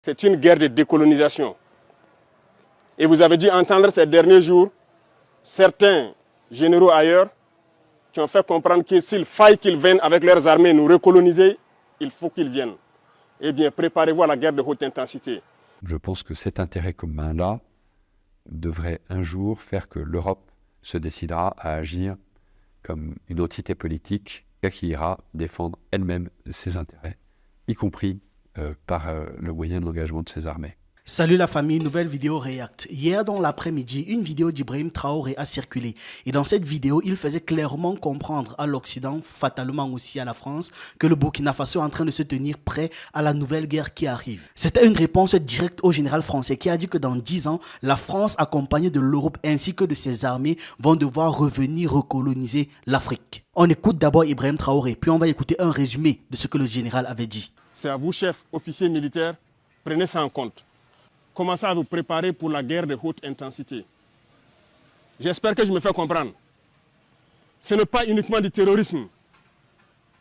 C'est une guerre de décolonisation. Et vous avez dû entendre ces derniers jours certains généraux ailleurs qui ont fait comprendre que s'il faille qu'ils viennent avec leurs armées nous recoloniser, il faut qu'ils viennent. Eh bien, préparez-vous à la guerre de haute intensité. Je pense que cet intérêt commun-là devrait un jour faire que l'Europe se décidera à agir comme une entité politique qui ira défendre elle-même ses intérêts, y compris par le moyen de l'engagement de ses armées. Salut la famille, nouvelle vidéo React. Hier dans l'après-midi, une vidéo d'Ibrahim Traoré a circulé. Et dans cette vidéo, il faisait clairement comprendre à l'Occident, fatalement aussi à la France, que le Burkina Faso est en train de se tenir prêt à la nouvelle guerre qui arrive. C'était une réponse directe au général français qui a dit que dans 10 ans, la France, accompagnée de l'Europe ainsi que de ses armées, vont devoir revenir recoloniser l'Afrique. On écoute d'abord Ibrahim Traoré, puis on va écouter un résumé de ce que le général avait dit. C'est à vous, chefs, officiers militaires, prenez ça en compte. Commencez à vous préparer pour la guerre de haute intensité. J'espère que je me fais comprendre. Ce n'est pas uniquement du terrorisme.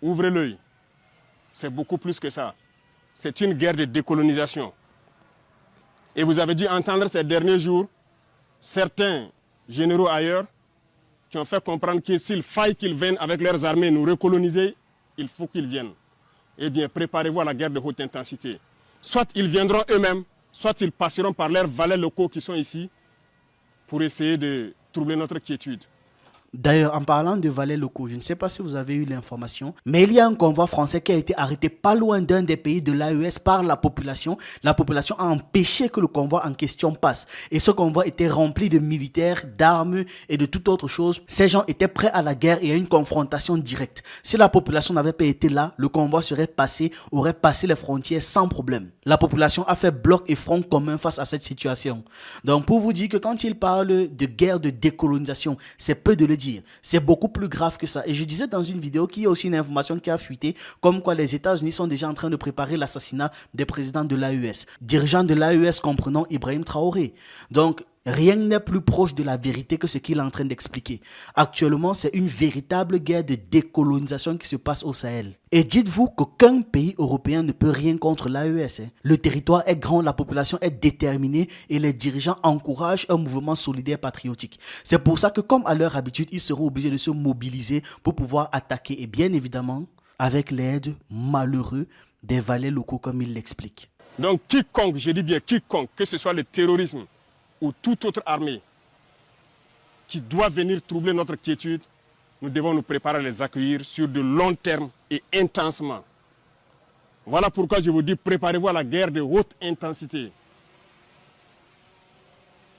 Ouvrez l'œil. C'est beaucoup plus que ça. C'est une guerre de décolonisation. Et vous avez dû entendre ces derniers jours certains généraux ailleurs qui ont fait comprendre que s'il faille qu'ils viennent avec leurs armées nous recoloniser, il faut qu'ils viennent. Eh bien, préparez-vous à la guerre de haute intensité. Soit ils viendront eux-mêmes, soit ils passeront par leurs valets locaux qui sont ici pour essayer de troubler notre quiétude. D'ailleurs, en parlant de valets locaux, je ne sais pas si vous avez eu l'information, mais il y a un convoi français qui a été arrêté pas loin d'un des pays de l'AES par la population. La population a empêché que le convoi en question passe. Et ce convoi était rempli de militaires, d'armes et de toute autre chose. Ces gens étaient prêts à la guerre et à une confrontation directe. Si la population n'avait pas été là, le convoi aurait passé les frontières sans problème. La population a fait bloc et front commun face à cette situation. Donc pour vous dire que quand il parle de guerre de décolonisation, c'est peu de le dire. C'est beaucoup plus grave que ça. Et je disais dans une vidéo qu'il y a aussi une information qui a fuité, comme quoi les États-Unis sont déjà en train de préparer l'assassinat des présidents de l'AES. Dirigeants de l'AES comprenant Ibrahim Traoré. Donc, rien n'est plus proche de la vérité que ce qu'il est en train d'expliquer. Actuellement, c'est une véritable guerre de décolonisation qui se passe au Sahel. Et dites-vous qu'aucun pays européen ne peut rien contre l'AES. Le territoire est grand, la population est déterminée et les dirigeants encouragent un mouvement solidaire patriotique. C'est pour ça que, comme à leur habitude, ils seront obligés de se mobiliser pour pouvoir attaquer. Et bien évidemment, avec l'aide malheureuse des valets locaux, comme il l'explique. Donc quiconque, je dis bien quiconque, que ce soit le terrorisme ou toute autre armée qui doit venir troubler notre quiétude, nous devons nous préparer à les accueillir sur de long terme et intensement. Voilà pourquoi je vous dis, préparez-vous à la guerre de haute intensité.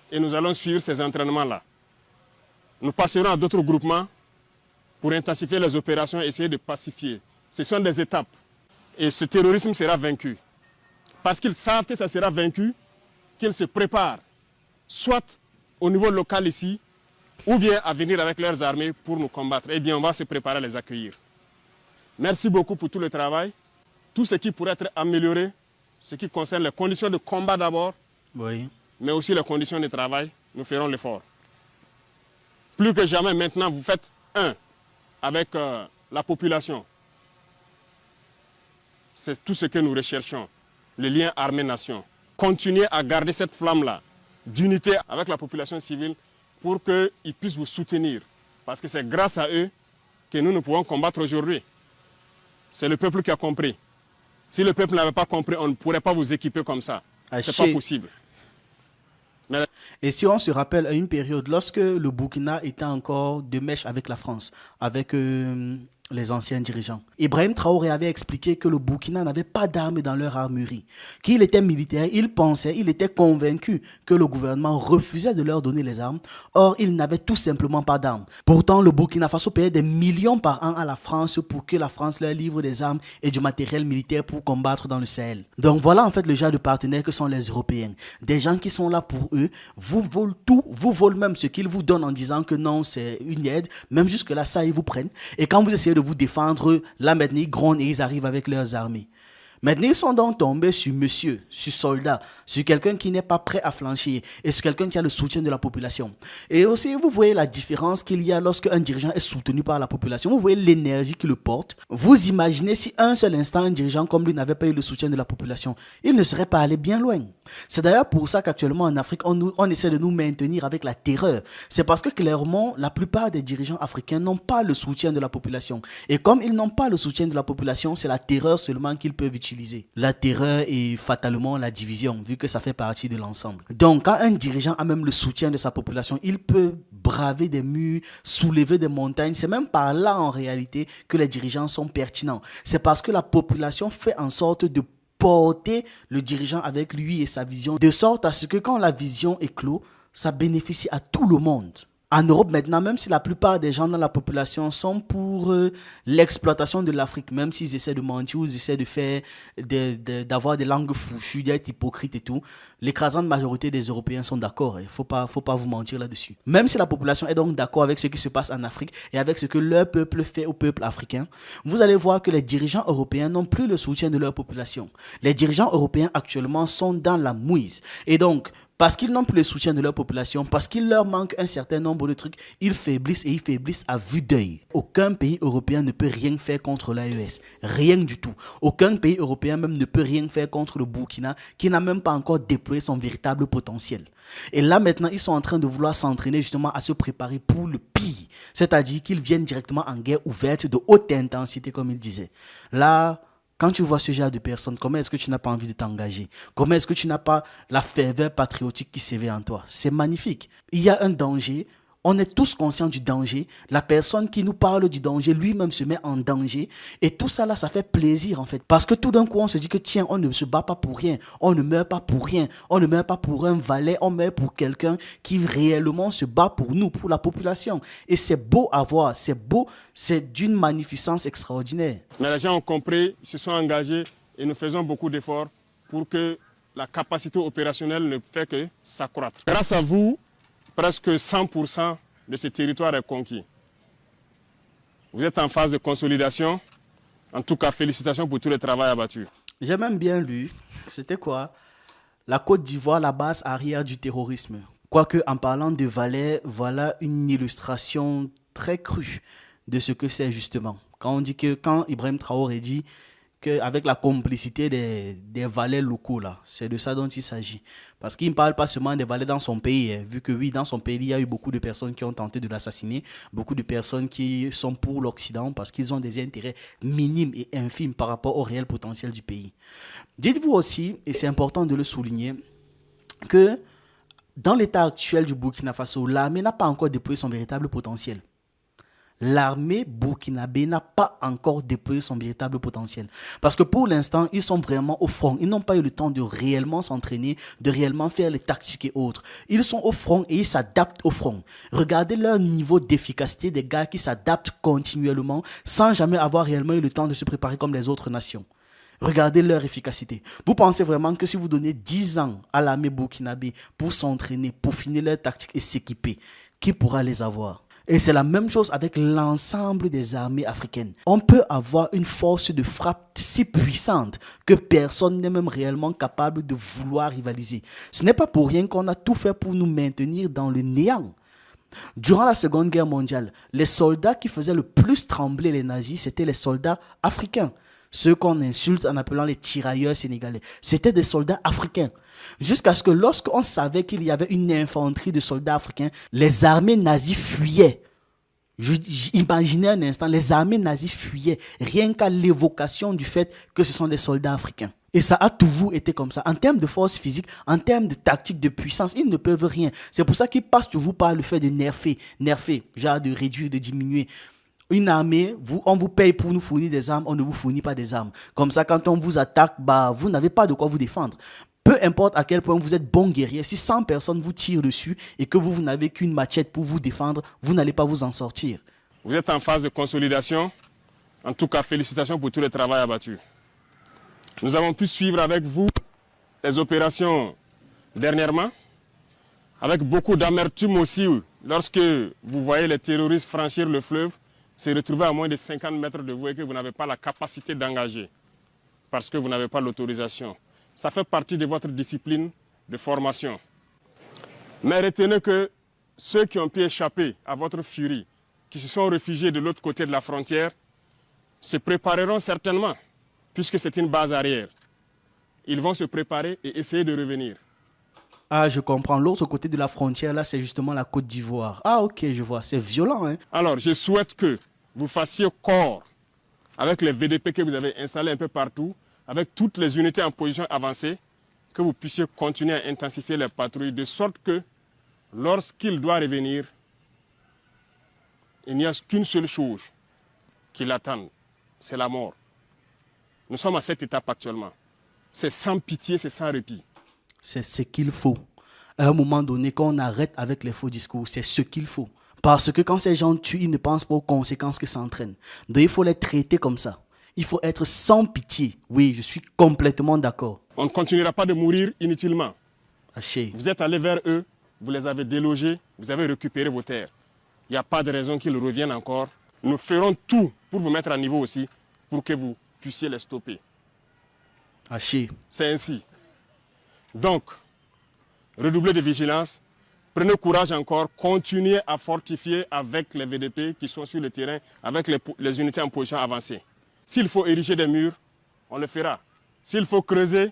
Et nous allons suivre ces entraînements-là. Nous passerons à d'autres groupements pour intensifier les opérations et essayer de pacifier. Ce sont des étapes. Et ce terrorisme sera vaincu. Parce qu'ils savent que ça sera vaincu, qu'ils se préparent, soit au niveau local ici, ou bien à venir avec leurs armées pour nous combattre. Eh bien, on va se préparer à les accueillir. Merci beaucoup pour tout le travail. Tout ce qui pourrait être amélioré, ce qui concerne les conditions de combat d'abord, Oui. mais aussi les conditions de travail, nous ferons l'effort. Plus que jamais, maintenant, vous faites un avec la population. C'est tout ce que nous recherchons, le lien armée-nation. Continuez à garder cette flamme-là d'unité avec la population civile pour qu'ils puissent vous soutenir. Parce que c'est grâce à eux que nous pouvons combattre aujourd'hui. C'est le peuple qui a compris. Si le peuple n'avait pas compris, on ne pourrait pas vous équiper comme ça. Ce n'est pas possible. Mais... Et si on se rappelle à une période, lorsque le Burkina était encore de mèche avec la France, avec les anciens dirigeants, Ibrahim Traoré avait expliqué que le Burkina n'avait pas d'armes dans leur armurerie, qu'il était militaire, il était convaincu que le gouvernement refusait de leur donner les armes. Or, il n'avait tout simplement pas d'armes. Pourtant, le Burkina Faso payait des millions par an à la France pour que la France leur livre des armes et du matériel militaire pour combattre dans le Sahel. Donc voilà en fait le genre de partenaires que sont les Européens. Des gens qui sont là pour eux, vous volent tout, vous volent même ce qu'ils vous donnent en disant que non, c'est une aide. Même jusque là, ça, ils vous prennent. Et quand vous essayez de vous défendre, là maintenant, ils grondent et ils arrivent avec leurs armées. Maintenant, ils sont donc tombés sur monsieur, sur soldat, sur quelqu'un qui n'est pas prêt à flancher et sur quelqu'un qui a le soutien de la population. Et aussi, vous voyez la différence qu'il y a lorsque un dirigeant est soutenu par la population. Vous voyez l'énergie qu'il le porte. Vous imaginez si un seul instant, un dirigeant comme lui n'avait pas eu le soutien de la population, il ne serait pas allé bien loin. C'est d'ailleurs pour ça qu'actuellement en Afrique, on essaie de nous maintenir avec la terreur. C'est parce que clairement, la plupart des dirigeants africains n'ont pas le soutien de la population. Et comme ils n'ont pas le soutien de la population, c'est la terreur seulement qu'ils peuvent utiliser. La terreur et fatalement la division, vu que ça fait partie de l'ensemble. Donc, quand un dirigeant a même le soutien de sa population, il peut braver des murs, soulever des montagnes. C'est même par là, en réalité, que les dirigeants sont pertinents. C'est parce que la population fait en sorte de porter le dirigeant avec lui et sa vision, de sorte à ce que quand la vision éclot, ça bénéficie à tout le monde. En Europe maintenant, même si la plupart des gens dans la population sont pour l'exploitation de l'Afrique, même s'ils essaient de mentir ou ils essaient de faire, d'avoir des langues fouchues, d'être hypocrites et tout, l'écrasante majorité des Européens sont d'accord. Il faut pas vous mentir là-dessus. Même si la population est donc d'accord avec ce qui se passe en Afrique et avec ce que leur peuple fait au peuple africain, vous allez voir que les dirigeants européens n'ont plus le soutien de leur population. Les dirigeants européens actuellement sont dans la mouise. Et donc, parce qu'ils n'ont plus le soutien de leur population, parce qu'il leur manque un certain nombre de trucs, ils faiblissent et ils faiblissent à vue d'œil. Aucun pays européen ne peut rien faire contre l'AES. Rien du tout. Aucun pays européen même ne peut rien faire contre le Burkina, qui n'a même pas encore déployé son véritable potentiel. Et là maintenant, ils sont en train de vouloir s'entraîner justement à se préparer pour le pire. C'est-à-dire qu'ils viennent directement en guerre ouverte de haute intensité, comme ils disaient. Là, quand tu vois ce genre de personnes, comment est-ce que tu n'as pas envie de t'engager? Comment est-ce que tu n'as pas la ferveur patriotique qui s'éveille en toi? C'est magnifique. Il y a un danger. On est tous conscients du danger. La personne qui nous parle du danger, lui-même se met en danger. Et tout ça là, ça fait plaisir en fait. Parce que tout d'un coup, on se dit que tiens, on ne se bat pas pour rien. On ne meurt pas pour rien. On ne meurt pas pour un valet. On meurt pour quelqu'un qui réellement se bat pour nous, pour la population. Et c'est beau à voir. C'est beau. C'est d'une magnificence extraordinaire. Mais les gens ont compris, ils se sont engagés et nous faisons beaucoup d'efforts pour que la capacité opérationnelle ne fait que s'accroître. Grâce à vous, presque 100% de ce territoire est conquis. Vous êtes en phase de consolidation. En tout cas, félicitations pour tout le travail abattu. J'ai même bien lu, c'était quoi? La Côte d'Ivoire, la base arrière du terrorisme. Quoique, en parlant de Valais, voilà une illustration très crue de ce que c'est justement. Quand on dit que, quand Ibrahim Traoré dit qu'avec la complicité des valets locaux, là, c'est de ça dont il s'agit. Parce qu'il ne parle pas seulement des valets dans son pays, hein, vu que oui, dans son pays, il y a eu beaucoup de personnes qui ont tenté de l'assassiner, beaucoup de personnes qui sont pour l'Occident parce qu'ils ont des intérêts minimes et infimes par rapport au réel potentiel du pays. Dites-vous aussi, et c'est important de le souligner, que dans l'état actuel du Burkina Faso, l'armée n'a pas encore déployé son véritable potentiel. L'armée burkinabé n'a pas encore déployé son véritable potentiel. Parce que pour l'instant, ils sont vraiment au front. Ils n'ont pas eu le temps de réellement s'entraîner, de réellement faire les tactiques et autres. Ils sont au front et ils s'adaptent au front. Regardez leur niveau d'efficacité des gars qui s'adaptent continuellement sans jamais avoir réellement eu le temps de se préparer comme les autres nations. Regardez leur efficacité. Vous pensez vraiment que si vous donnez 10 ans à l'armée burkinabé pour s'entraîner, pour finir leur tactique et s'équiper, qui pourra les avoir? Et c'est la même chose avec l'ensemble des armées africaines. On peut avoir une force de frappe si puissante que personne n'est même réellement capable de vouloir rivaliser. Ce n'est pas pour rien qu'on a tout fait pour nous maintenir dans le néant. Durant la Seconde Guerre mondiale, les soldats qui faisaient le plus trembler les nazis, c'était les soldats africains. Ceux qu'on insulte en appelant les tirailleurs sénégalais. C'était des soldats africains. Jusqu'à ce que lorsqu'on savait qu'il y avait une infanterie de soldats africains, les armées nazies fuyaient. Imaginez un instant, les armées nazies fuyaient rien qu'à l'évocation du fait que ce sont des soldats africains. Et ça a toujours été comme ça. En termes de force physique, en termes de tactique, de puissance, ils ne peuvent rien. C'est pour ça qu'ils passent toujours par le fait de nerfer, genre de réduire, de diminuer. Une armée, on vous paye pour nous fournir des armes, on ne vous fournit pas des armes. Comme ça, quand on vous attaque, vous n'avez pas de quoi vous défendre. Peu importe à quel point vous êtes bon guerrier, si 100 personnes vous tirent dessus et que vous n'avez qu'une machette pour vous défendre, vous n'allez pas vous en sortir. Vous êtes en phase de consolidation. En tout cas, félicitations pour tout le travail abattu. Nous avons pu suivre avec vous les opérations dernièrement, avec beaucoup d'amertume aussi, lorsque vous voyez les terroristes franchir le fleuve, se retrouver à moins de 50 mètres de vous et que vous n'avez pas la capacité d'engager. parce que vous n'avez pas l'autorisation. Ça fait partie de votre discipline de formation. Mais retenez que ceux qui ont pu échapper à votre furie, qui se sont réfugiés de l'autre côté de la frontière, se prépareront certainement, puisque c'est une base arrière. Ils vont se préparer et essayer de revenir. Ah, je comprends. L'autre côté de la frontière, là, c'est justement la Côte d'Ivoire. Ah, ok, je vois. C'est violent, hein. Alors, je souhaite que vous fassiez corps avec les VDP que vous avez installés un peu partout, avec toutes les unités en position avancée, que vous puissiez continuer à intensifier les patrouilles de sorte que, lorsqu'il doit revenir, il n'y a qu'une seule chose qui l'attend, c'est la mort. Nous sommes à cette étape actuellement. C'est sans pitié, c'est sans répit. C'est ce qu'il faut. À un moment donné, quand on arrête avec les faux discours, c'est ce qu'il faut. Parce que quand ces gens tuent, ils ne pensent pas aux conséquences que ça entraîne. Donc il faut les traiter comme ça. Il faut être sans pitié. Oui, je suis complètement d'accord. On ne continuera pas de mourir inutilement. Haché. Vous êtes allé vers eux, vous les avez délogés, vous avez récupéré vos terres. Il n'y a pas de raison qu'ils reviennent encore. Nous ferons tout pour vous mettre à niveau aussi, pour que vous puissiez les stopper. Haché. C'est ainsi. Donc, redoublez de vigilance, prenez courage encore, continuez à fortifier avec les VDP qui sont sur le terrain, avec les unités en position avancée. S'il faut ériger des murs, on le fera. S'il faut creuser,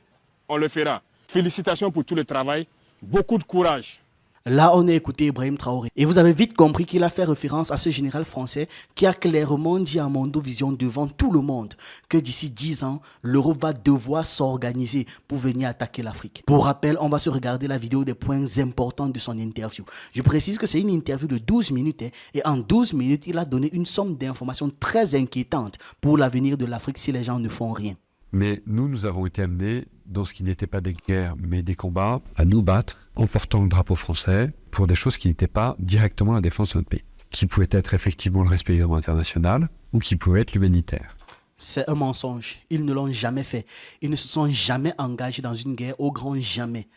on le fera. Félicitations pour tout le travail, beaucoup de courage. Là, on a écouté Ibrahim Traoré. Et vous avez vite compris qu'il a fait référence à ce général français qui a clairement dit à Mondovision devant tout le monde que d'ici 10 ans, l'Europe va devoir s'organiser pour venir attaquer l'Afrique. Pour rappel, on va se regarder la vidéo des points importants de son interview. Je précise que c'est une interview de 12 minutes. Et en 12 minutes, il a donné une somme d'informations très inquiétantes pour l'avenir de l'Afrique si les gens ne font rien. Mais nous avons été amenés, dans ce qui n'était pas des guerres, mais des combats, à nous battre en portant le drapeau français pour des choses qui n'étaient pas directement la défense de notre pays, qui pouvaient être effectivement le respect du droit international ou qui pouvaient être l'humanitaire. C'est un mensonge. Ils ne l'ont jamais fait. Ils ne se sont jamais engagés dans une guerre, au grand jamais.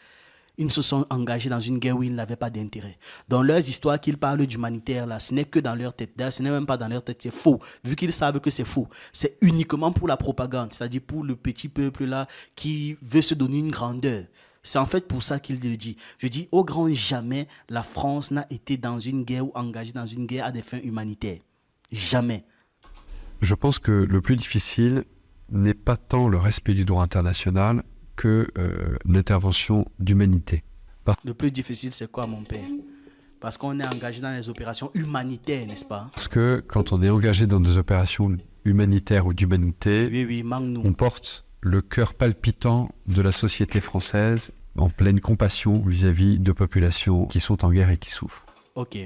Ils ne se sont engagés dans une guerre où ils n'avaient pas d'intérêt. Dans leurs histoires qu'ils parlent d'humanitaire, là, ce n'est que dans leur tête. D'ailleurs, ce n'est même pas dans leur tête, c'est faux. Vu qu'ils savent que c'est faux. C'est uniquement pour la propagande, c'est-à-dire pour le petit peuple là qui veut se donner une grandeur. C'est en fait pour ça qu'il le dit. Je dis, au grand jamais, la France n'a été dans une guerre ou engagée dans une guerre à des fins humanitaires. Jamais. Je pense que le plus difficile n'est pas tant le respect du droit international que l'intervention d'humanité. Le plus difficile, c'est quoi, mon père? Parce qu'on est engagé dans les opérations humanitaires, n'est-ce pas? Parce que quand on est engagé dans des opérations humanitaires ou d'humanité, oui, on porte le cœur palpitant de la société française en pleine compassion vis-à-vis de populations qui sont en guerre et qui souffrent. Ok.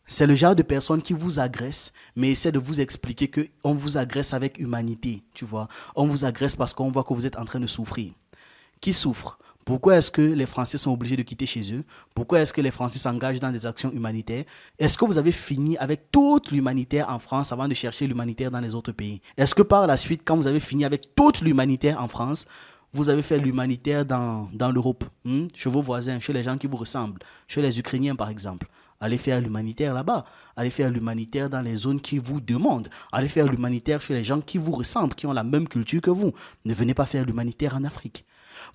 C'est le genre de personne qui vous agresse, mais essaie de vous expliquer qu'on vous agresse avec humanité, tu vois. On vous agresse parce qu'on voit que vous êtes en train de souffrir. Qui souffre? Pourquoi est-ce que les Français sont obligés de quitter chez eux? Pourquoi est-ce que les Français s'engagent dans des actions humanitaires? Est-ce que vous avez fini avec toute l'humanitaire en France avant de chercher l'humanitaire dans les autres pays? Est-ce que par la suite, quand vous avez fini avec toute l'humanitaire en France, vous avez fait l'humanitaire dans l'Europe, chez vos voisins, chez les gens qui vous ressemblent, chez les Ukrainiens par exemple? Allez faire l'humanitaire là-bas. Allez faire l'humanitaire dans les zones qui vous demandent. Allez faire l'humanitaire chez les gens qui vous ressemblent, qui ont la même culture que vous. Ne venez pas faire l'humanitaire en Afrique.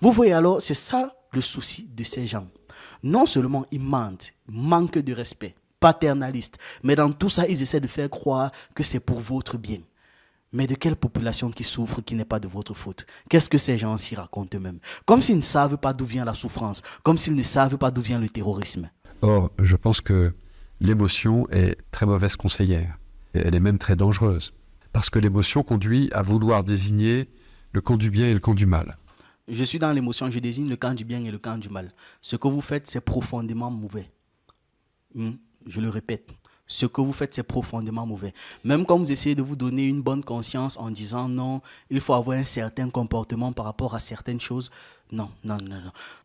Vous voyez alors, c'est ça le souci de ces gens. Non seulement ils mentent, manquent de respect, paternalistes, mais dans tout ça, ils essaient de faire croire que c'est pour votre bien. Mais de quelle population qui souffre qui n'est pas de votre faute? Qu'est-ce que ces gens s'y racontent eux-mêmes? Comme s'ils ne savent pas d'où vient la souffrance, comme s'ils ne savent pas d'où vient le terrorisme. Or, je pense que l'émotion est très mauvaise conseillère. Et elle est même très dangereuse. Parce que l'émotion conduit à vouloir désigner le camp du bien et le camp du mal. Je suis dans l'émotion, je désigne le camp du bien et le camp du mal. Ce que vous faites, c'est profondément mauvais. Je le répète. Ce que vous faites, c'est profondément mauvais. Même quand vous essayez de vous donner une bonne conscience en disant non, il faut avoir un certain comportement par rapport à certaines choses. Non.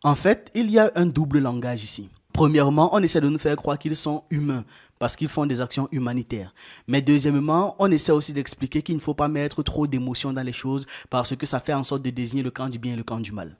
En fait, il y a un double langage ici. Premièrement, on essaie de nous faire croire qu'ils sont humains parce qu'ils font des actions humanitaires. Mais deuxièmement, on essaie aussi d'expliquer qu'il ne faut pas mettre trop d'émotions dans les choses parce que ça fait en sorte de désigner le camp du bien et le camp du mal.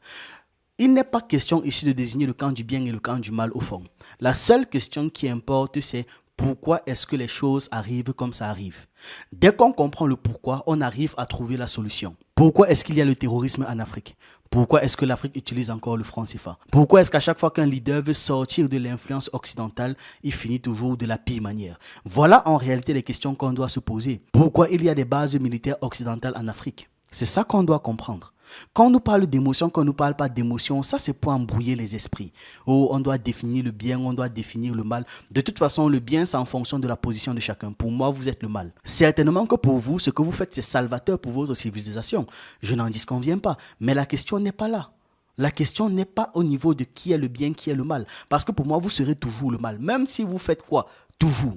Il n'est pas question ici de désigner le camp du bien et le camp du mal au fond. La seule question qui importe, c'est pourquoi est-ce que les choses arrivent comme ça arrive. Dès qu'on comprend le pourquoi, on arrive à trouver la solution. Pourquoi est-ce qu'il y a le terrorisme en Afrique? Pourquoi est-ce que l'Afrique utilise encore le franc CFA? Pourquoi est-ce qu'à chaque fois qu'un leader veut sortir de l'influence occidentale, il finit toujours de la pire manière? Voilà en réalité les questions qu'on doit se poser. Pourquoi il y a des bases militaires occidentales en Afrique? C'est ça qu'on doit comprendre. Quand on nous parle d'émotion, quand on ne nous parle pas d'émotion, ça c'est pour embrouiller les esprits. Oh, on doit définir le bien, on doit définir le mal. De toute façon, le bien c'est en fonction de la position de chacun. Pour moi, vous êtes le mal. Certainement que pour vous, ce que vous faites c'est salvateur pour votre civilisation. Je n'en disconviens pas. Mais la question n'est pas là. La question n'est pas au niveau de qui est le bien, qui est le mal. Parce que pour moi, vous serez toujours le mal. Même si vous faites quoi? Toujours.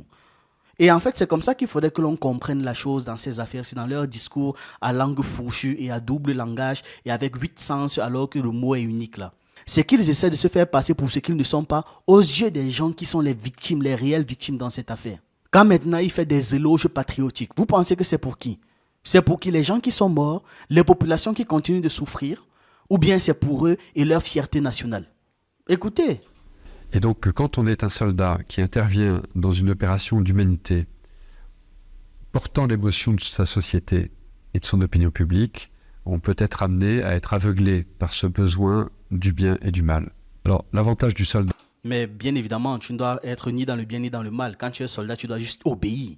Et en fait, c'est comme ça qu'il faudrait que l'on comprenne la chose dans ces affaires. C'est dans leur discours à langue fourchue et à double langage et avec 8 sens alors que le mot est unique là. C'est qu'ils essaient de se faire passer pour ce qu'ils ne sont pas aux yeux des gens qui sont les victimes, les réelles victimes dans cette affaire. Quand maintenant il fait des éloges patriotiques, vous pensez que c'est pour qui? C'est pour qui? Les gens qui sont morts, les populations qui continuent de souffrir, ou bien c'est pour eux et leur fierté nationale? Écoutez. Et donc, quand on est un soldat qui intervient dans une opération d'humanité, portant l'émotion de sa société et de son opinion publique, on peut être amené à être aveuglé par ce besoin du bien et du mal. Alors, l'avantage du soldat... Mais bien évidemment, tu ne dois être ni dans le bien ni dans le mal. Quand tu es soldat, tu dois juste obéir.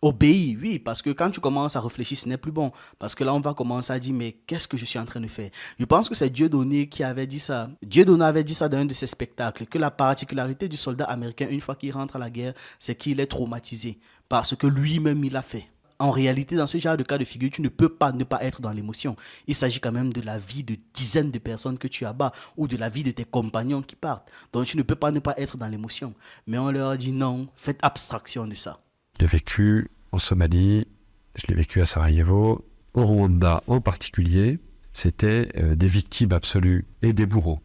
Obéir, oui, parce que quand tu commences à réfléchir, ce n'est plus bon. Parce que là, on va commencer à dire, mais qu'est-ce que je suis en train de faire? Je pense que c'est Dieudonné qui avait dit ça. Dieudonné avait dit ça dans un de ses spectacles, que la particularité du soldat américain, une fois qu'il rentre à la guerre, c'est qu'il est traumatisé. Parce que lui-même, il l'a fait. En réalité, dans ce genre de cas de figure, tu ne peux pas ne pas être dans l'émotion. Il s'agit quand même de la vie de dizaines de personnes que tu abats ou de la vie de tes compagnons qui partent. Donc, tu ne peux pas ne pas être dans l'émotion. Mais on leur dit non, faites abstraction de ça. J'ai vécu en Somalie, je l'ai vécu à Sarajevo, au Rwanda en particulier, c'était des victimes absolues et des bourreaux.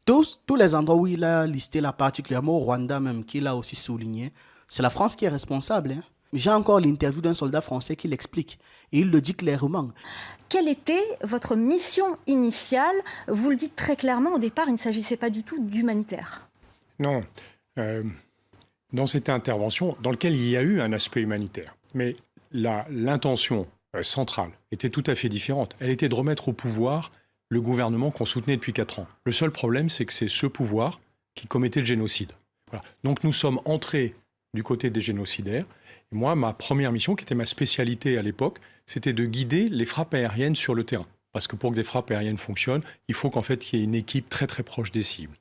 Tous les endroits où il a listé là, particulièrement au Rwanda même, qu'il a aussi souligné, c'est la France qui est responsable. Hein. J'ai encore l'interview d'un soldat français qui l'explique. Et il le dit clairement. Quelle était votre mission initiale? Vous le dites très clairement, au départ, il ne s'agissait pas du tout d'humanitaire. Non. Dans cette intervention, dans laquelle il y a eu un aspect humanitaire, mais l'intention centrale était tout à fait différente. Elle était de remettre au pouvoir le gouvernement qu'on soutenait depuis 4 ans. Le seul problème, c'est que c'est ce pouvoir qui commettait le génocide. Voilà. Donc nous sommes entrés du côté des génocidaires. Et moi, ma première mission, qui était ma spécialité à l'époque, c'était de guider les frappes aériennes sur le terrain. Parce que pour que des frappes aériennes fonctionnent, il faut qu'en fait, il y ait une équipe très très proche des cibles.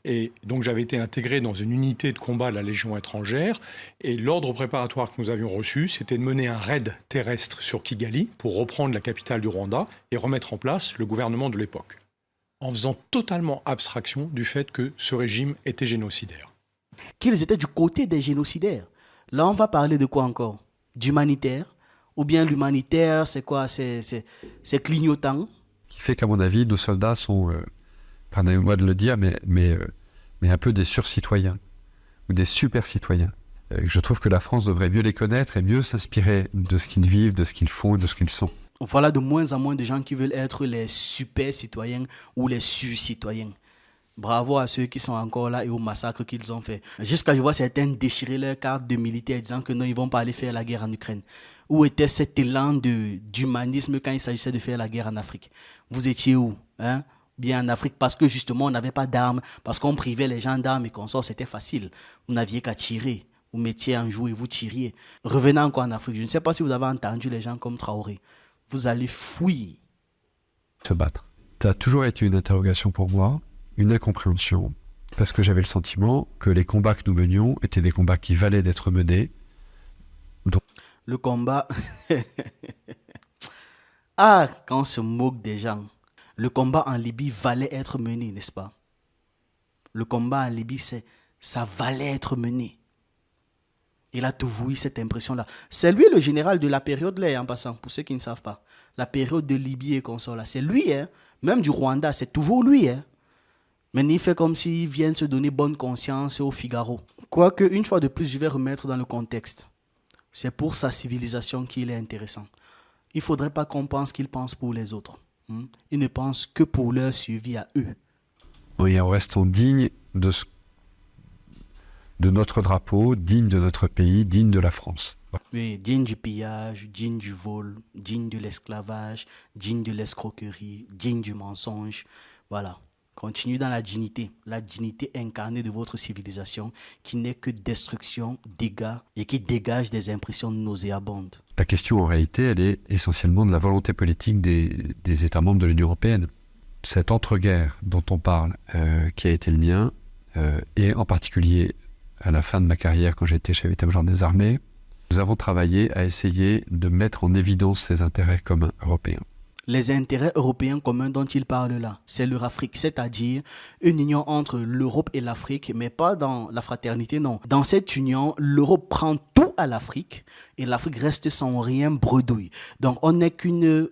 Et donc j'avais été intégré dans une unité de combat de la Légion étrangère, et l'ordre préparatoire que nous avions reçu, c'était de mener un raid terrestre sur Kigali pour reprendre la capitale du Rwanda et remettre en place le gouvernement de l'époque, en faisant totalement abstraction du fait que ce régime était génocidaire. Qu'ils étaient du côté des génocidaires. Là, on va parler de quoi encore? D'humanitaire? Ou bien l'humanitaire, c'est quoi? C'est clignotant? Qui fait qu'à mon avis, nos soldats sont... pardonnez-moi de le dire, mais un peu des surcitoyens ou des super-citoyens. Je trouve que la France devrait mieux les connaître et mieux s'inspirer de ce qu'ils vivent, de ce qu'ils font, de ce qu'ils sont. Voilà de moins en moins de gens qui veulent être les super-citoyens ou les sur-citoyens. Bravo à ceux qui sont encore là et au massacre qu'ils ont fait. Jusqu'à je vois certains déchirer leur carte de militaire disant que non, ils ne vont pas aller faire la guerre en Ukraine. Où était cet élan d'humanisme quand il s'agissait de faire la guerre en Afrique? Vous étiez où, hein? Bien en Afrique, parce que justement on n'avait pas d'armes, parce qu'on privait les gens d'armes et qu'on sort, c'était facile. Vous n'aviez qu'à tirer, vous mettiez un jour et vous tiriez. Revenez encore en Afrique, je ne sais pas si vous avez entendu les gens comme Traoré. Vous allez fuir. Se battre. Ça a toujours été une interrogation pour moi, une incompréhension, parce que j'avais le sentiment que les combats que nous menions étaient des combats qui valaient d'être menés. Donc... Le combat... Ah, quand on se moque des gens. Le combat en Libye valait être mené, n'est-ce pas? Le combat en Libye, ça valait être mené. Il a toujours eu cette impression-là. C'est lui le général de la période là, en passant, pour ceux qui ne savent pas. La période de Libye et consort là, c'est lui, hein? Même du Rwanda, c'est toujours lui, hein? Mais il fait comme s'il vient se donner bonne conscience au Figaro. Quoique, une fois de plus, je vais remettre dans le contexte. C'est pour sa civilisation qu'il est intéressant. Il ne faudrait pas qu'on pense qu'il pense pour les autres. Ils ne pensent que pour leur survie à eux. Oui, en restant digne de de notre drapeau, digne de notre pays, digne de la France. Oui, digne du pillage, digne du vol, digne de l'esclavage, digne de l'escroquerie, digne du mensonge. Voilà. Continuez dans la dignité incarnée de votre civilisation qui n'est que destruction, dégâts et qui dégage des impressions nauséabondes. La question en réalité, elle est essentiellement de la volonté politique des États membres de l'Union européenne. Cette entre-guerre dont on parle, qui a été le mien, et en particulier à la fin de ma carrière quand j'étais chef d'état-major des armées, nous avons travaillé à essayer de mettre en évidence ces intérêts communs européens. Les intérêts européens communs dont il parle là, c'est l'Eurafrique, c'est-à-dire une union entre l'Europe et l'Afrique, mais pas dans la fraternité, non. Dans cette union, l'Europe prend tout à l'Afrique et l'Afrique reste sans rien, bredouille. Donc on n'est qu'une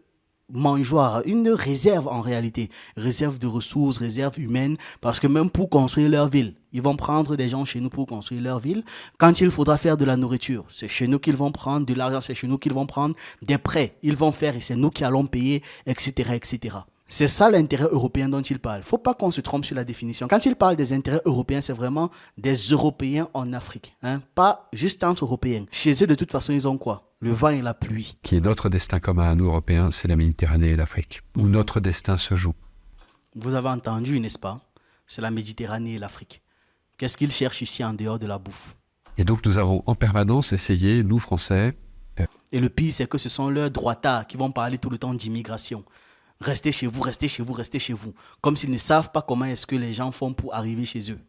mangeoire, une réserve en réalité, réserve de ressources, réserve humaine, parce que même pour construire leur ville, ils vont prendre des gens chez nous pour construire leur ville. Quand il faudra faire de la nourriture, c'est chez nous qu'ils vont prendre de l'argent, c'est chez nous qu'ils vont prendre des prêts, ils vont faire et c'est nous qui allons payer, etc., etc. C'est ça l'intérêt européen dont il parle. Il ne faut pas qu'on se trompe sur la définition. Quand il parle des intérêts européens, c'est vraiment des Européens en Afrique. Hein? Pas juste entre Européens. Chez eux, de toute façon, ils ont quoi? Le vent et la pluie. Qui est notre destin commun à nous, Européens, c'est la Méditerranée et l'Afrique, où notre destin se joue. Vous avez entendu, n'est-ce pas? C'est la Méditerranée et l'Afrique. Qu'est-ce qu'ils cherchent ici en dehors de la bouffe? Et donc nous avons en permanence essayé, nous Français... Et le pire, c'est que ce sont leurs droitards qui vont parler tout le temps d'immigration. Restez chez vous, restez chez vous, restez chez vous. Comme s'ils ne savent pas comment est-ce que les gens font pour arriver chez eux.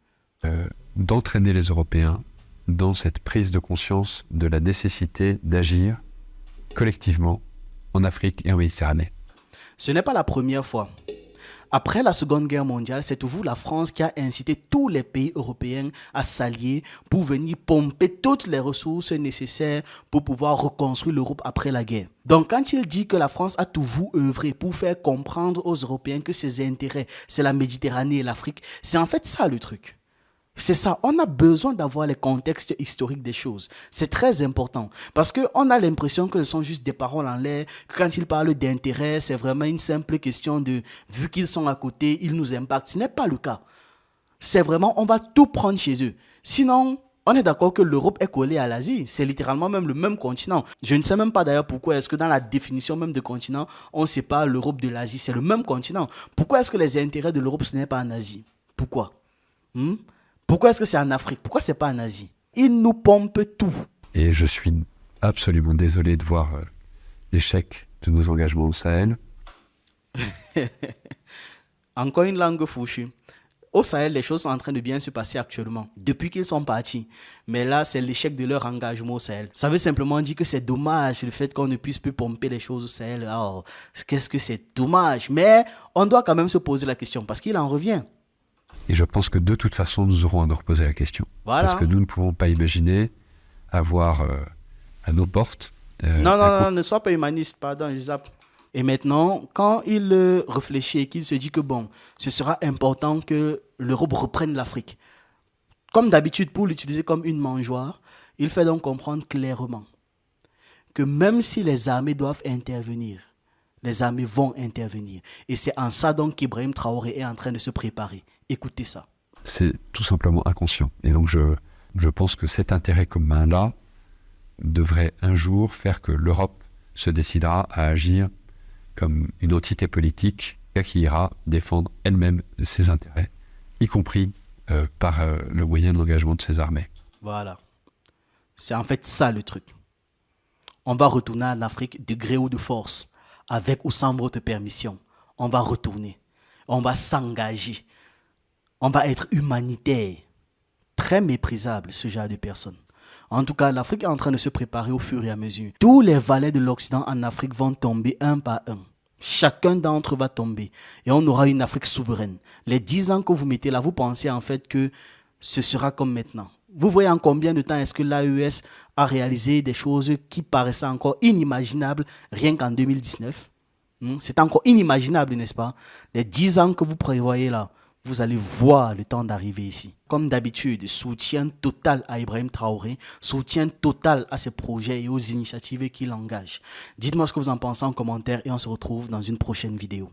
D'entraîner les Européens dans cette prise de conscience de la nécessité d'agir collectivement en Afrique et en Méditerranée. Ce n'est pas la première fois. Après la Seconde Guerre mondiale, c'est toujours la France qui a incité tous les pays européens à s'allier pour venir pomper toutes les ressources nécessaires pour pouvoir reconstruire l'Europe après la guerre. Donc quand il dit que la France a toujours œuvré pour faire comprendre aux Européens que ses intérêts, c'est la Méditerranée et l'Afrique, c'est en fait ça le truc. C'est ça, on a besoin d'avoir les contextes historiques des choses. C'est très important parce qu'on a l'impression que ce sont juste des paroles en l'air, que quand ils parlent d'intérêt, c'est vraiment une simple question de, vu qu'ils sont à côté, ils nous impactent. Ce n'est pas le cas. C'est vraiment, on va tout prendre chez eux. Sinon, on est d'accord que l'Europe est collée à l'Asie. C'est littéralement même le même continent. Je ne sais même pas d'ailleurs pourquoi est-ce que dans la définition même de continent, on sépare l'Europe de l'Asie. C'est le même continent. Pourquoi est-ce que les intérêts de l'Europe, ce n'est pas en Asie? Pourquoi? Pourquoi est-ce que c'est en Afrique? Pourquoi c'est pas en Asie? Ils nous pompent tout. Et je suis absolument désolé de voir l'échec de nos engagements au Sahel. Encore une langue fourchue. Au Sahel, les choses sont en train de bien se passer actuellement, depuis qu'ils sont partis. Mais là, c'est l'échec de leur engagement au Sahel. Ça veut simplement dire que c'est dommage le fait qu'on ne puisse plus pomper les choses au Sahel. Alors, qu'est-ce que c'est dommage? Mais on doit quand même se poser la question, parce qu'il en revient. Et je pense que de toute façon, nous aurons à nous reposer la question. Voilà. Parce que nous ne pouvons pas imaginer avoir à nos portes... Non, ne sois pas humaniste, pardon, je zappe. Et maintenant, quand il réfléchit et qu'il se dit que bon, ce sera important que l'Europe reprenne l'Afrique, comme d'habitude pour l'utiliser comme une mangeoire, il fait donc comprendre clairement que même si les armées doivent intervenir, les armées vont intervenir. Et c'est en ça donc qu'Ibrahim Traoré est en train de se préparer. Écoutez ça. C'est tout simplement inconscient. Et donc je pense que cet intérêt commun-là devrait un jour faire que l'Europe se décidera à agir comme une entité politique qui ira défendre elle-même ses intérêts, y compris par le moyen de l'engagement de ses armées. Voilà. C'est en fait ça le truc. On va retourner en Afrique de gré ou de force, avec ou sans votre permission. On va retourner. On va s'engager. On va être humanitaire. Très méprisable, ce genre de personnes. En tout cas, l'Afrique est en train de se préparer au fur et à mesure. Tous les valets de l'Occident en Afrique vont tomber un par un. Chacun d'entre eux va tomber. Et on aura une Afrique souveraine. Les 10 ans que vous mettez là, vous pensez en fait que ce sera comme maintenant. Vous voyez en combien de temps est-ce que l'AES a réalisé des choses qui paraissaient encore inimaginables rien qu'en 2019? C'est encore inimaginable, n'est-ce pas? Les 10 ans que vous prévoyez là, vous allez voir le temps d'arriver ici. Comme d'habitude, soutien total à Ibrahim Traoré, soutien total à ses projets et aux initiatives qu'il engage. Dites-moi ce que vous en pensez en commentaire et on se retrouve dans une prochaine vidéo.